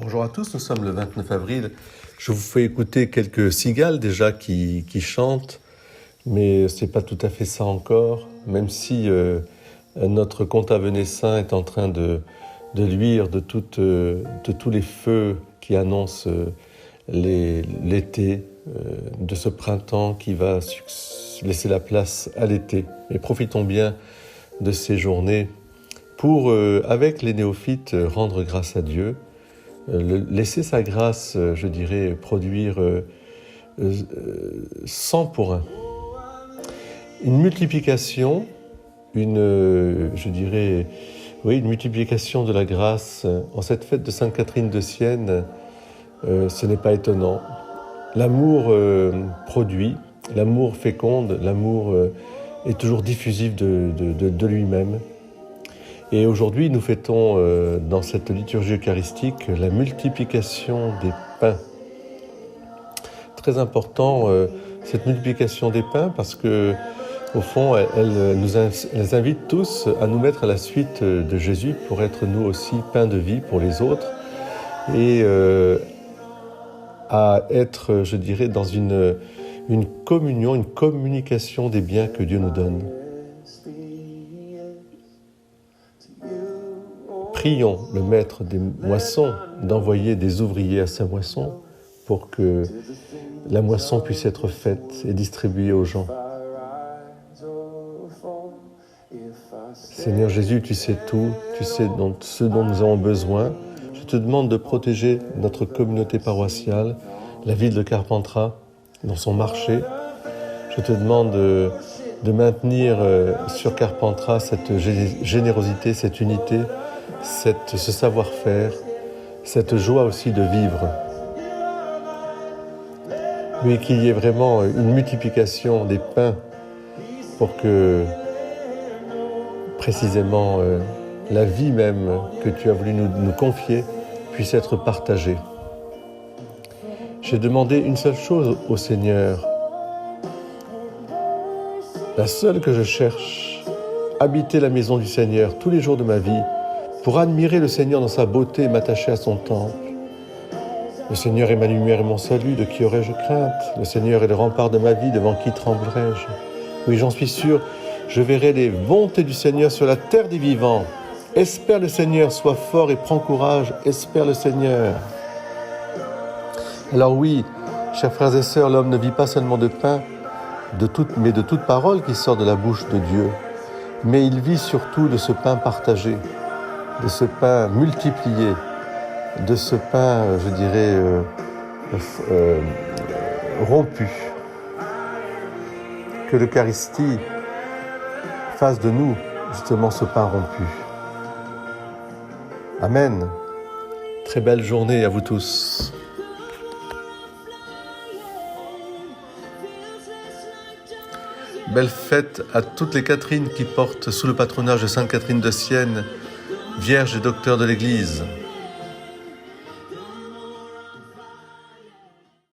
Bonjour à tous, nous sommes le 29 avril. Je vous fais écouter quelques cigales déjà qui chantent, mais ce n'est pas tout à fait ça encore, même si notre comptable naissain est en train de luire de tous les feux qui annoncent l'été, de ce printemps qui va laisser la place à l'été. Et profitons bien de ces journées pour, avec les néophytes, rendre grâce à Dieu, laisser sa grâce, je dirais, produire 100 pour 1. Une multiplication, une multiplication de la grâce en cette fête de Sainte Catherine de Sienne, ce n'est pas étonnant. L'amour produit, l'amour féconde, l'amour est toujours diffusif de lui-même. Et aujourd'hui, nous fêtons dans cette liturgie eucharistique la multiplication des pains. Très important, cette multiplication des pains, parce que au fond, elle nous invite tous à nous mettre à la suite de Jésus pour être nous aussi pain de vie pour les autres et à être, je dirais, dans une communion, une communication des biens que Dieu nous donne. Prions le maître des moissons d'envoyer des ouvriers à sa moisson pour que la moisson puisse être faite et distribuée aux gens. Seigneur Jésus, tu sais tout, tu sais ce dont nous avons besoin. Je te demande de protéger notre communauté paroissiale, la ville de Carpentras, dans son marché. Je te demande de maintenir sur Carpentras cette générosité, cette unité, ce savoir-faire, cette joie aussi de vivre. Mais qu'il y ait vraiment une multiplication des pains pour que précisément la vie même que tu as voulu nous confier puisse être partagée. J'ai demandé une seule chose au Seigneur, la seule que je cherche, habiter la maison du Seigneur tous les jours de ma vie, pour admirer le Seigneur dans sa beauté et m'attacher à son temple. Le Seigneur est ma lumière et mon salut, de qui aurais-je crainte? Le Seigneur est le rempart de ma vie, devant qui tremblerais-je? Oui, j'en suis sûr, je verrai les bontés du Seigneur sur la terre des vivants. Espère le Seigneur, sois fort et prends courage, espère le Seigneur. Alors oui, chers frères et sœurs, l'homme ne vit pas seulement de pain, mais de toute parole qui sort de la bouche de Dieu. Mais il vit surtout de ce pain partagé, de ce pain multiplié, de ce pain, je dirais, rompu. Que l'Eucharistie fasse de nous, justement, ce pain rompu. Amen. Très belle journée à vous tous. Belle fête à toutes les Catherines qui portent sous le patronage de Sainte Catherine de Sienne, Vierge et docteur de l'Église.